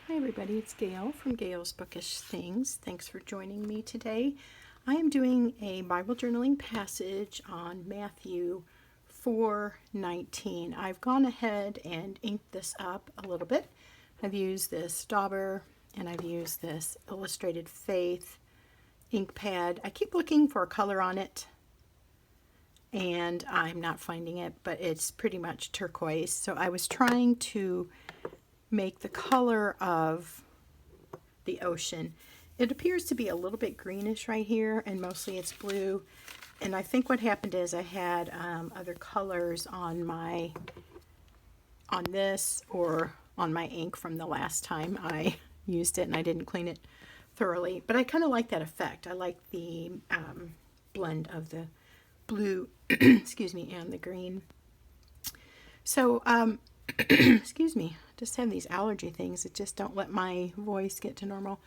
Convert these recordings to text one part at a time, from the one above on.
Hi everybody, it's Gail from Gail's Bookish Things. Thanks for joining me today. I am doing a Bible journaling passage on Matthew 4:19. I've gone ahead and inked this up a little bit. I've used this Dauber and I've used this Illustrated Faith ink pad. I keep looking for a color on it and I'm not finding it, but it's pretty much turquoise. So I was trying to make the color of the ocean. It appears to be a little bit greenish right here, and mostly it's blue. And I think what happened is I had other colors on this or on my ink from the last time I used it, and I didn't clean it thoroughly. But I kind of like that effect. I like the blend of the blue, excuse me, and the green. So, excuse me, just have these allergy things that just don't let my voice get to normal.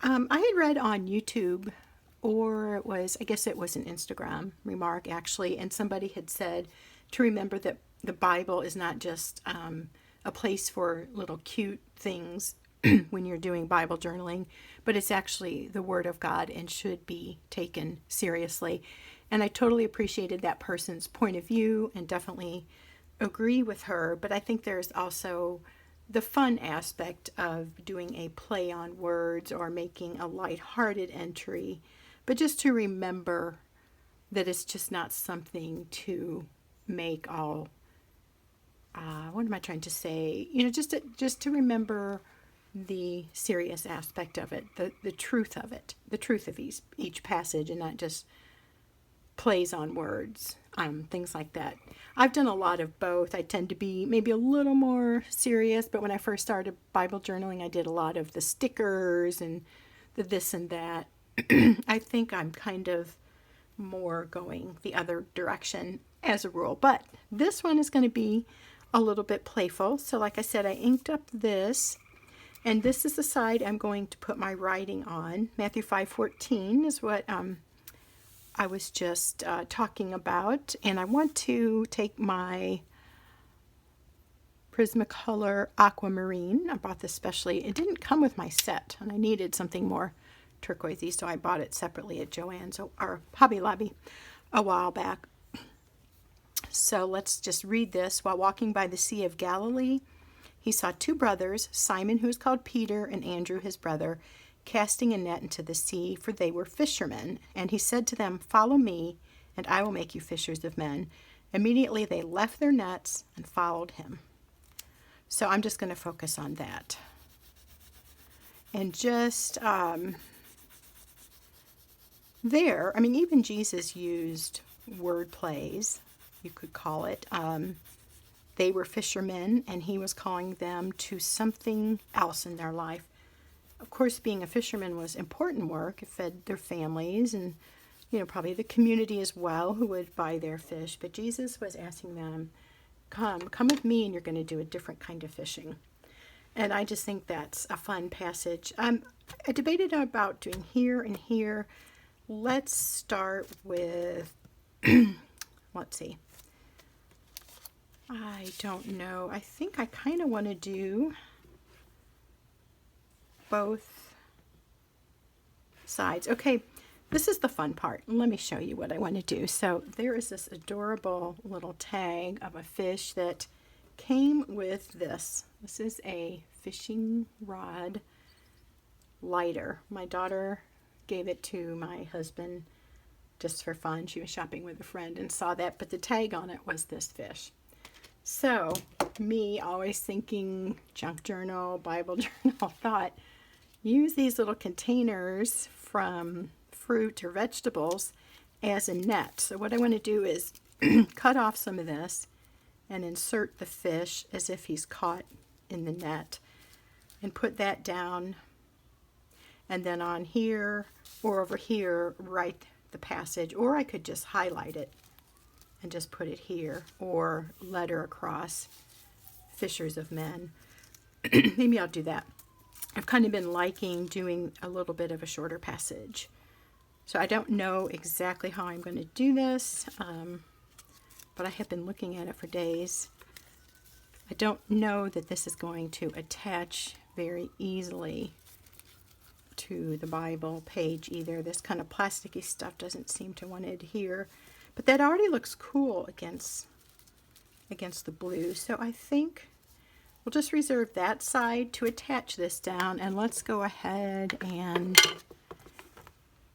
I had read on YouTube, or I guess it was an Instagram remark actually, and somebody had said to remember that the Bible is not just a place for little cute things when you're doing Bible journaling, but it's actually the Word of God and should be taken seriously. And I totally appreciated that person's point of view and definitely agree with her, but I think there's also the fun aspect of doing a play on words or making a lighthearted entry, but just to remember that it's just not something to make all, what am I trying to say? Just to remember the serious aspect of it, the truth of it, the truth of each passage, and not just plays on words, things like that. I've done a lot of both. I tend to be maybe a little more serious, but when I first started Bible journaling, I did a lot of the stickers and the this and that. I think I'm kind of more going the other direction as a rule, but this one is going to be a little bit playful. So like I said, I inked up this, and this is the side I'm going to put my writing on. Matthew 5:14 is what I was just talking about, and I want to take my Prismacolor Aquamarine. I bought this specially. It didn't come with my set, and I needed something more turquoisey, so I bought it separately at Joann's or Hobby Lobby a while back. So let's just read this. While walking by the Sea of Galilee, he saw two brothers, Simon, who is called Peter, and Andrew, his brother, casting a net into the sea, for they were fishermen. And he said to them, "Follow me, and I will make you fishers of men." Immediately they left their nets and followed him. So I'm just going to focus on that. And just even Jesus used word plays, you could call it. They were fishermen, and he was calling them to something else in their life. Of course, being a fisherman was important work. It fed their families and, probably the community as well who would buy their fish. But Jesus was asking them, come with me, and you're going to do a different kind of fishing. And I just think that's a fun passage. I debated about doing here and here. Let's start with, let's see. I don't know. I think I kind of want to do both sides. Okay, this is the fun part. Let me show you what I want to do. So there is this adorable little tag of a fish that came with this. This is a fishing rod lighter. My daughter gave it to my husband just for fun. She was shopping with a friend and saw that, but the tag on it was this fish. So me always thinking junk journal, Bible journal, thought, use these little containers from fruit or vegetables as a net. So what I want to do is cut off some of this and insert the fish as if he's caught in the net, and put that down, and then on here or over here write the passage, or I could just highlight it and just put it here, or letter across, fishers of men. Maybe I'll do that. I've kind of been liking doing a little bit of a shorter passage. So I don't know exactly how I'm going to do this, but I have been looking at it for days. I don't know that this is going to attach very easily to the Bible page either. This kind of plasticky stuff doesn't seem to want to adhere, but that already looks cool against the blue. So I think we'll just reserve that side to attach this down, and let's go ahead and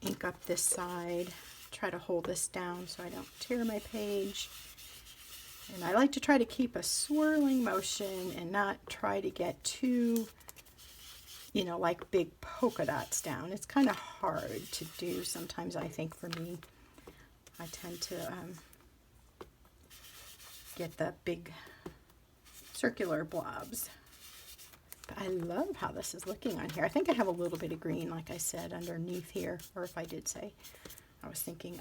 ink up this side. Try to hold this down so I don't tear my page. And I like to try to keep a swirling motion and not try to get too, you know, like big polka dots down. It's kind of hard to do sometimes, I think, for me. I tend to get the big circular blobs. But I love how this is looking on here. I think I have a little bit of green, like I said, underneath here. Or if I did say, I was thinking,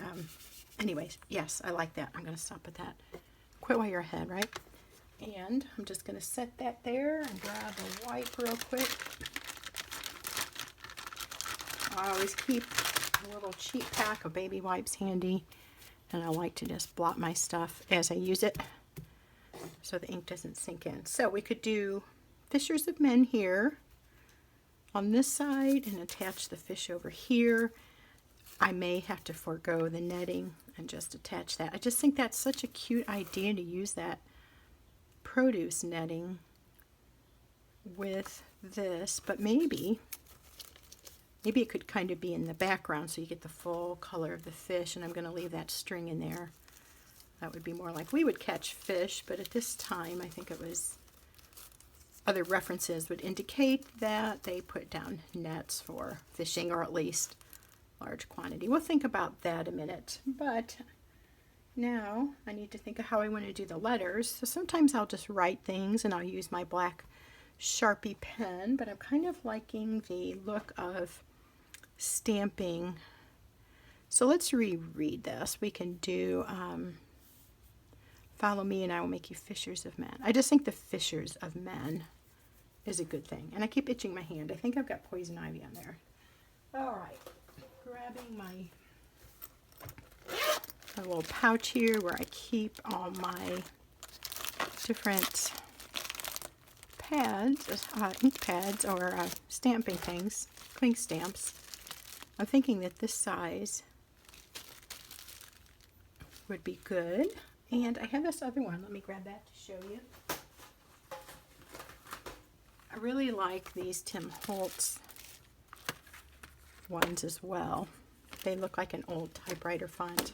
anyways, yes, I like that. I'm going to stop at that. Quit while you're ahead, right? And I'm just going to set that there and grab a wipe real quick. I always keep a little cheap pack of baby wipes handy, and I like to just blot my stuff as I use it so the ink doesn't sink in. So we could do Fishers of Men here on this side and attach the fish over here. I may have to forego the netting and just attach that. I just think that's such a cute idea to use that produce netting with this, but maybe it could kind of be in the background so you get the full color of the fish, and I'm going to leave that string in there. That would be more like we would catch fish, but at this time I think it was other references would indicate that they put down nets for fishing, or at least large quantity. We'll think about that a minute, but now I need to think of how I want to do the letters. So sometimes I'll just write things and I'll use my black Sharpie pen, but I'm kind of liking the look of stamping. So let's reread this. We can do follow me and I will make you fishers of men. I just think the fishers of men is a good thing. And I keep itching my hand. I think I've got poison ivy on there. All right. Grabbing my little pouch here where I keep all my different pads, ink pads, or stamping things, cling stamps. I'm thinking that this size would be good. And I have this other one. Let me grab that to show you. I really like these Tim Holtz ones as well. They look like an old typewriter font.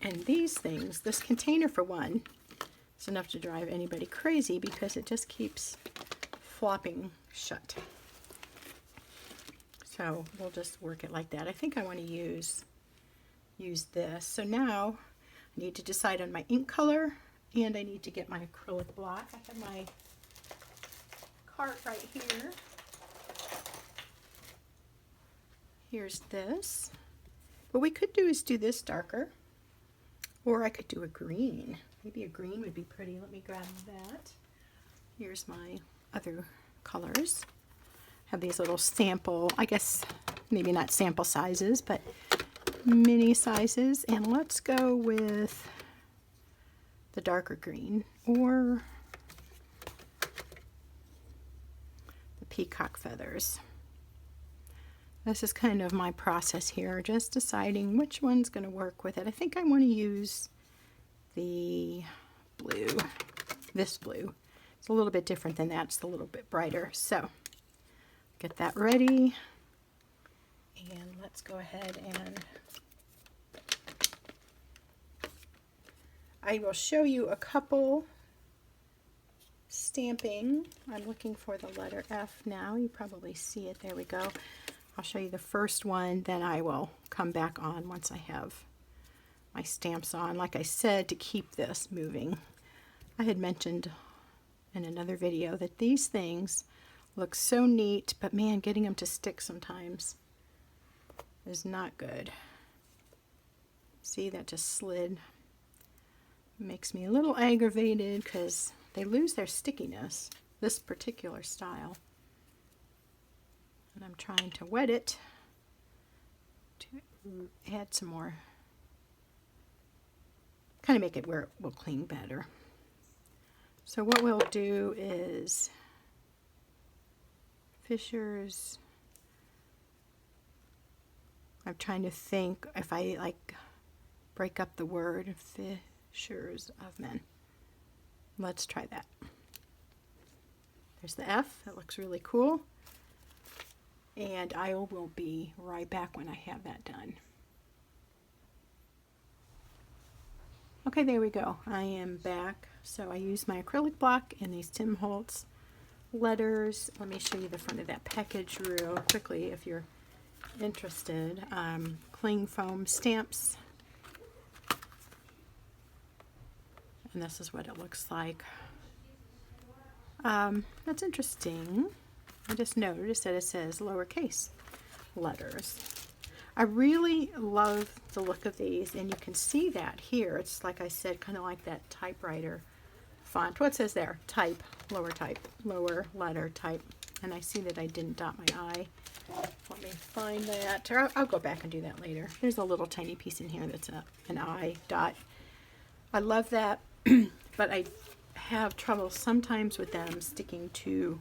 And these things, this container for one, is enough to drive anybody crazy because it just keeps flopping shut. So we'll just work it like that. I think I want to use this. So now I need to decide on my ink color, and I need to get my acrylic block. I have my cart right here. Here's this. What we could do is do this darker, or I could do a green. Maybe a green would be pretty. Let me grab that. Here's my other colors. Have these little sample, I guess maybe not sample sizes, but mini sizes. And let's go with the darker green, or the peacock feathers. This is kind of my process here, just deciding which one's going to work with it. I think I want to use the blue, this blue. It's a little bit different than that. It's a little bit brighter. So get that ready, and let's go ahead and I will show you a couple stamping. I'm looking for the letter F now. You probably see it. There we go. I'll show you the first one, then I will come back on once I have my stamps on. Like I said, to keep this moving. I had mentioned in another video that these things look so neat, but man, getting them to stick sometimes is not good. See, that just slid. Makes me a little aggravated because they lose their stickiness, this particular style. And I'm trying to wet it to add some more, kind of make it where it will clean better. So what we'll do is fishers. I'm trying to think if I like break up the word fishers of men. Let's try that. There's the F. That looks really cool. And I will be right back when I have that done. Okay, there we go. I am back. So I use my acrylic block and these Tim Holtz letters. Let me show you the front of that package real quickly if you're interested. Cling foam stamps. And this is what it looks like. That's interesting. I just noticed that it says lowercase letters. I really love the look of these, and you can see that here. It's like I said, kind of like that typewriter font. What says there? Type, lower letter type. And I see that I didn't dot my I. Let me find that. Or I'll go back and do that later. There's a little tiny piece in here that's an I dot. I love that, but I have trouble sometimes with them sticking to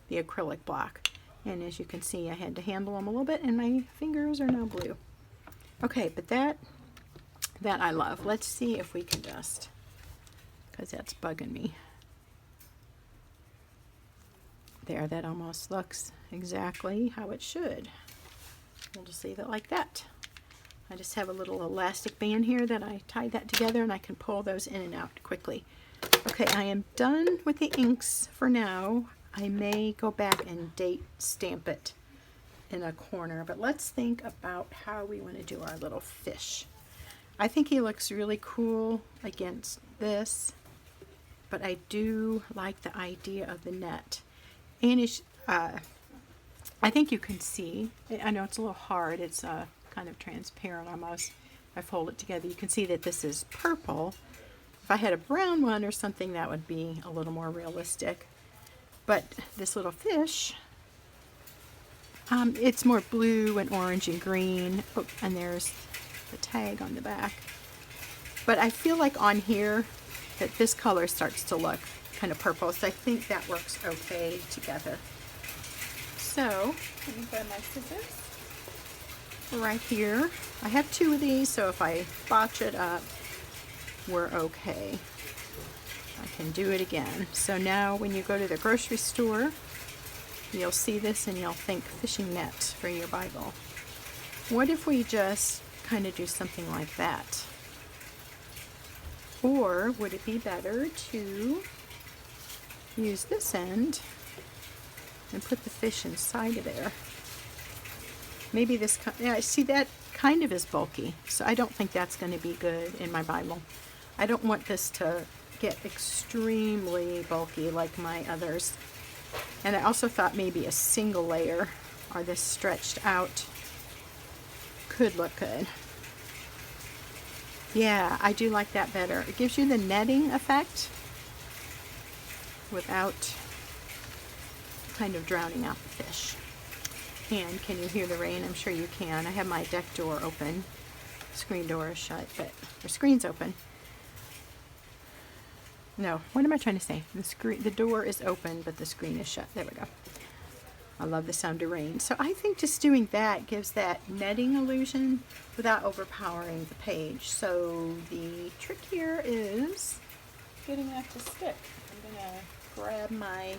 the acrylic block. And as you can see, I had to handle them a little bit, and my fingers are now blue. Okay, but that I love. Let's see if we can just, because that's bugging me. There, that almost looks exactly how it should. We'll just leave it like that. I just have a little elastic band here that I tied that together, and I can pull those in and out quickly. Okay, I am done with the inks for now. I may go back and date stamp it in a corner, but let's think about how we want to do our little fish. I think he looks really cool against this, but I do like the idea of the net. And it's, I think you can see, I know it's a little hard, it's kind of transparent almost. If I fold it together, you can see that this is purple. If I had a brown one or something, that would be a little more realistic. But this little fish, it's more blue and orange and green. Oh, and there's the tag on the back. But I feel like on here that this color starts to look kind of purple. So I think that works okay together. So let me grab my scissors. Right here. I have two of these, so if I botch it up, we're okay. I can do it again. So now when you go to the grocery store, you'll see this and you'll think fishing net for your Bible. What if we just kind of do something like that? Or would it be better to use this end and put the fish inside of there? Maybe this, yeah, see that kind of is bulky, so I don't think that's going to be good in my Bible. I don't want this to get extremely bulky like my others. And I also thought maybe a single layer or this stretched out could look good. Yeah, I do like that better. It gives you the netting effect without kind of drowning out the fish. And can you hear the rain? I'm sure you can. I have my deck door open. Screen door is shut, but the screen's open. No, what am I trying to say? The door is open, but the screen is shut. There we go. I love the sound of rain. So I think just doing that gives that netting illusion without overpowering the page. So the trick here is getting that to stick. I'm going to grab my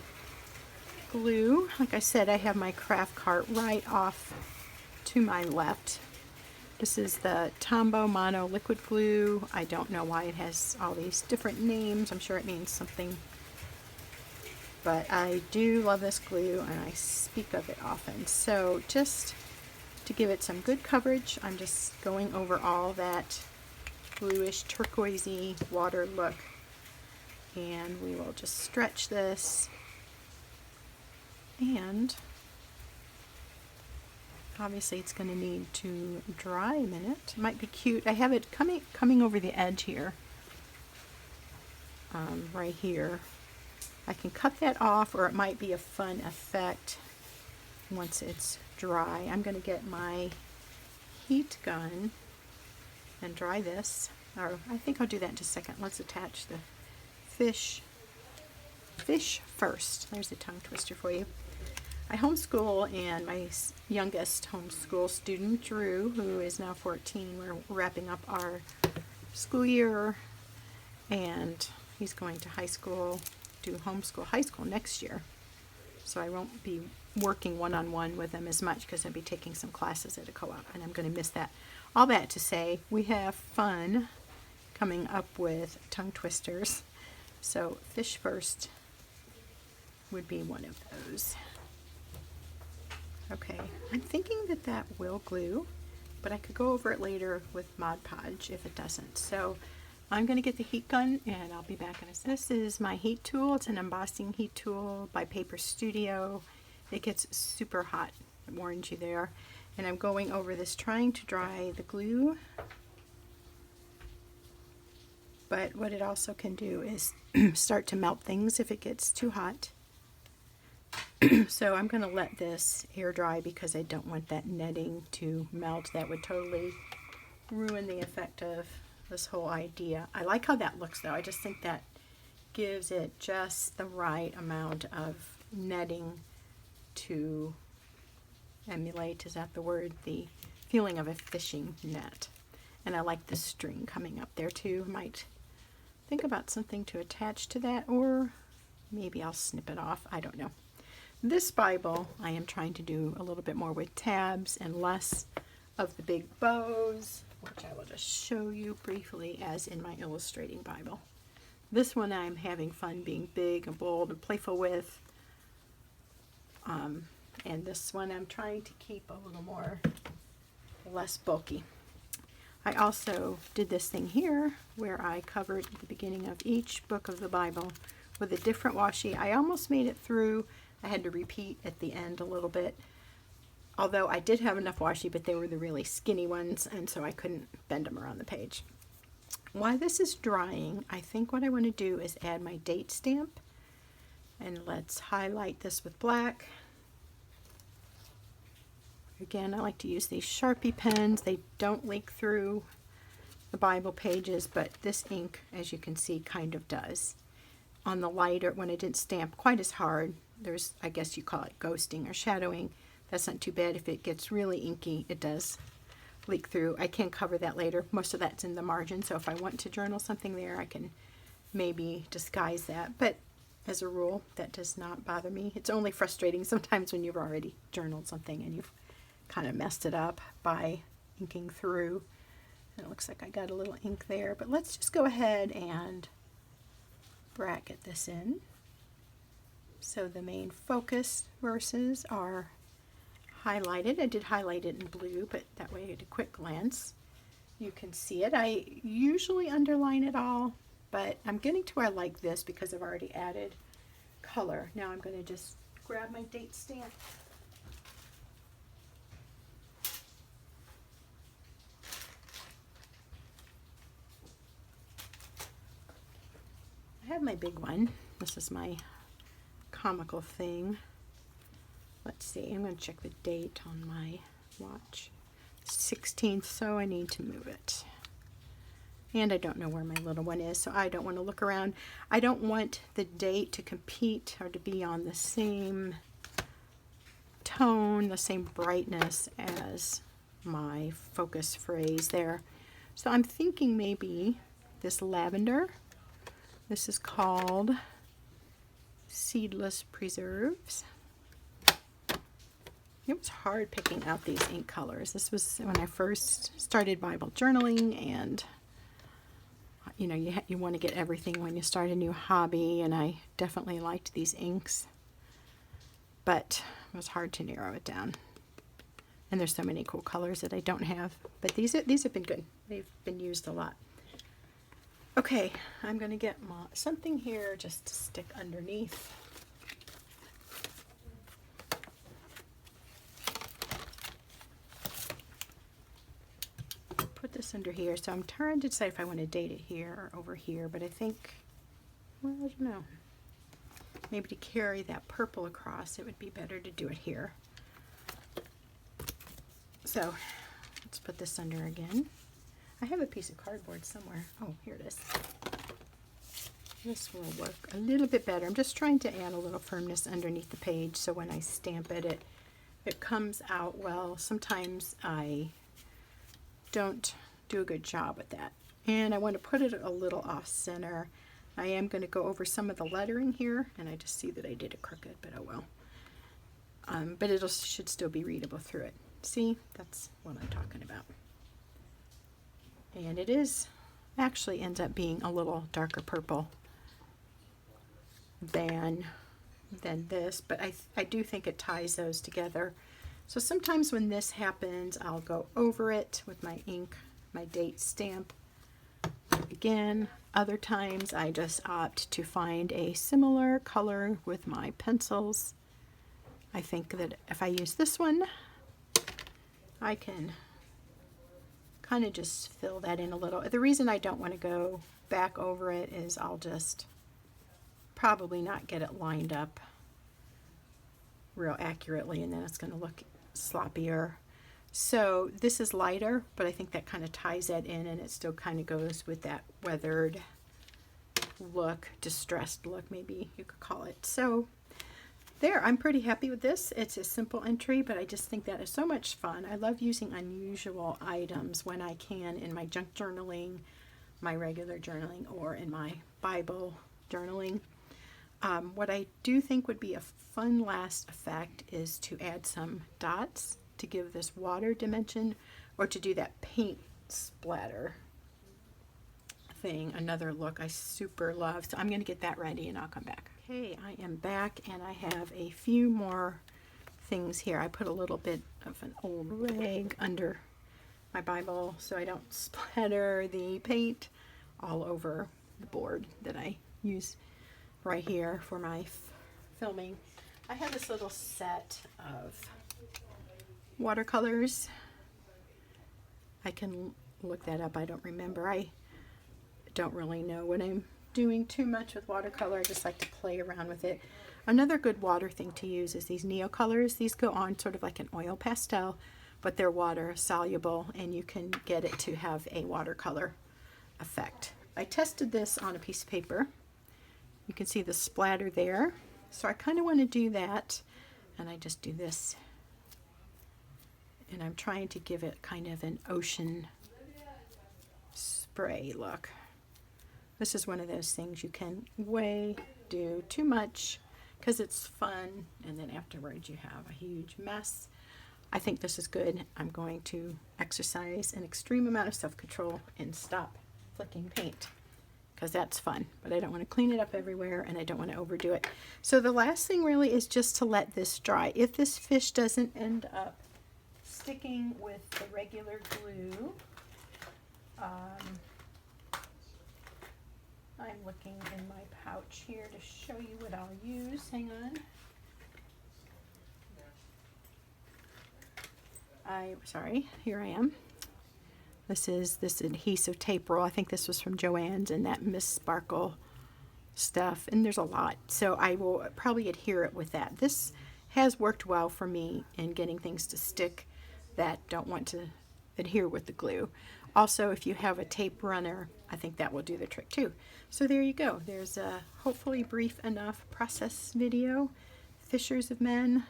glue. Like I said, I have my craft cart right off to my left. This is the Tombow Mono liquid glue. I don't know why it has all these different names. I'm sure it means something. But I do love this glue and I speak of it often. So just to give it some good coverage, I'm just going over all that bluish turquoisey water look. And we will just stretch this. And obviously it's going to need to dry a minute. It might be cute. I have it coming over the edge here. Right here. I can cut that off, or it might be a fun effect once it's dry. I'm going to get my heat gun and dry this. Or I think I'll do that in just a second. Let's attach the fish Fish First. There's a tongue twister for you. I homeschool, and my youngest homeschool student, Drew, who is now 14, we're wrapping up our school year, and he's going to high school, do high school next year. So I won't be working one-on-one with him as much because I'll be taking some classes at a co-op, and I'm going to miss that. All that to say, we have fun coming up with tongue twisters. So Fish First would be one of those. Okay, I'm thinking that will glue, but I could go over it later with Mod Podge if it doesn't. So I'm going to get the heat gun, and I'll be back in a second. This is my heat tool. It's an embossing heat tool by Paper Studio. It gets super hot. It warns you there. And I'm going over this trying to dry the glue. But what it also can do is start to melt things if it gets too hot. So I'm going to let this air dry because I don't want that netting to melt. That would totally ruin the effect of this whole idea. I like how that looks though. I just think that gives it just the right amount of netting to emulate, is that the word, the feeling of a fishing net. And I like the string coming up there too. Might think about something to attach to that, or maybe I'll snip it off. I don't know. This Bible I am trying to do a little bit more with tabs and less of the big bows, which I will just show you briefly as in my illustrating Bible. This one I'm having fun being big and bold and playful with. And this one I'm trying to keep a little more, less bulky. I also did this thing here where I covered the beginning of each book of the Bible with a different washi. I almost made it through. I had to repeat at the end a little bit. Although I did have enough washi, but they were the really skinny ones, and so I couldn't bend them around the page. While this is drying, I think what I want to do is add my date stamp. And let's highlight this with black. Again, I like to use these Sharpie pens. They don't leak through the Bible pages, but this ink, as you can see, kind of does. On the lighter, when I didn't stamp quite as hard, there's, I guess you call it ghosting or shadowing. That's not too bad. If it gets really inky, it does leak through. I can cover that later. Most of that's in the margin, so if I want to journal something there, I can maybe disguise that. But as a rule, that does not bother me. It's only frustrating sometimes when you've already journaled something and you've kind of messed it up by inking through. And it looks like I got a little ink there, but let's just go ahead and bracket this in. So the main focus verses are highlighted. I did highlight it in blue, but that way at a quick glance you can see it. I usually underline it all, but I'm getting to where I like this because I've already added color. Now I'm going to just grab my date stamp. I have my big one. This is my comical thing. Let's see, I'm going to check the date on my watch. 16th, so I need to move it. And I don't know where my little one is, so I don't want to look around. I don't want the date to compete or to be on the same tone, the same brightness as my focus phrase there. So I'm thinking maybe this lavender. This is called Seedless Preserves. It was hard picking out these ink colors. This was when I first started Bible journaling, and you know, you want to get everything when you start a new hobby, and I definitely liked these inks, but it was hard to narrow it down. And there's so many cool colors that I don't have, but these have been good. They've been used a lot. Okay, I'm going to get something here just to stick underneath. Put this under here. So I'm trying to decide if I want to date it here or over here, but I think, well, I don't know. Maybe to carry that purple across, it would be better to do it here. So let's put this under again. I have a piece of cardboard somewhere. Oh, here it is. This will work a little bit better. I'm just trying to add a little firmness underneath the page so when I stamp it, it comes out well. Sometimes I don't do a good job with that. And I want to put it a little off center. I am going to go over some of the lettering here, and I just see that I did it crooked, but oh well. But it should still be readable through it. See, that's what I'm talking about. And it is actually ends up being a little darker purple than this, but I do think it ties those together. So sometimes when this happens, I'll go over it with my ink, my date stamp again. Other times I just opt to find a similar color with my pencils. I think that if I use this one, I can kind of just fill that in a little. The reason I don't want to go back over it is I'll just probably not get it lined up real accurately, and then it's going to look sloppier. So this is lighter, but I think that kind of ties that in, and it still kind of goes with that weathered look, distressed look, maybe you could call it. So there, I'm pretty happy with this. It's a simple entry, but I just think that is so much fun. I love using unusual items when I can in my junk journaling, my regular journaling, or in my Bible journaling. What I do think would be a fun last effect is to add some dots to give this water dimension, or to do that paint splatter thing, another look I super love. So I'm going to get that ready and I'll come back. Okay, I am back and I have a few more things here. I put a little bit of an old rag under my Bible so I don't splatter the paint all over the board that I use right here for my filming. I have this little set of watercolors. I can look that up. I don't remember. I don't really know what I'm doing too much with watercolor. I just like to play around with it. Another good water thing to use is these Neocolors. These go on sort of like an oil pastel, but they're water soluble, and you can get it to have a watercolor effect. I tested this on a piece of paper. You can see the splatter there. So I kind of want to do that, and I just do this. And I'm trying to give it kind of an ocean spray look. This is one of those things you can do too much because it's fun, and then afterwards you have a huge mess. I think this is good. I'm going to exercise an extreme amount of self-control and stop flicking paint, because that's fun, but I don't want to clean it up everywhere, and I don't want to overdo it. So the last thing really is just to let this dry. If this fish doesn't end up sticking with the regular glue, I'm looking in my pouch here to show you what I'll use. Hang on. Sorry, here I am. This is this adhesive tape roll. I think this was from Joann's, and that Miss Sparkle stuff, and there's a lot. So I will probably adhere it with that. This has worked well for me in getting things to stick that don't want to adhere with the glue. Also, if you have a tape runner, I think that will do the trick too. So there you go. There's a hopefully brief enough process video. Fishers of men.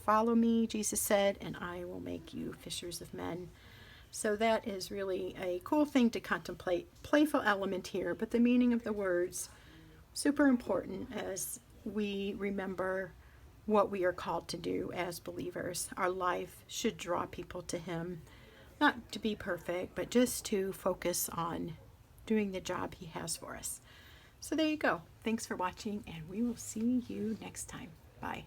Follow me, Jesus said, and I will make you fishers of men. So that is really a cool thing to contemplate. Playful element here, but the meaning of the words, super important as we remember what we are called to do as believers. Our life should draw people to Him. Not to be perfect, but just to focus on doing the job He has for us. So there you go. Thanks for watching, and we will see you next time. Bye.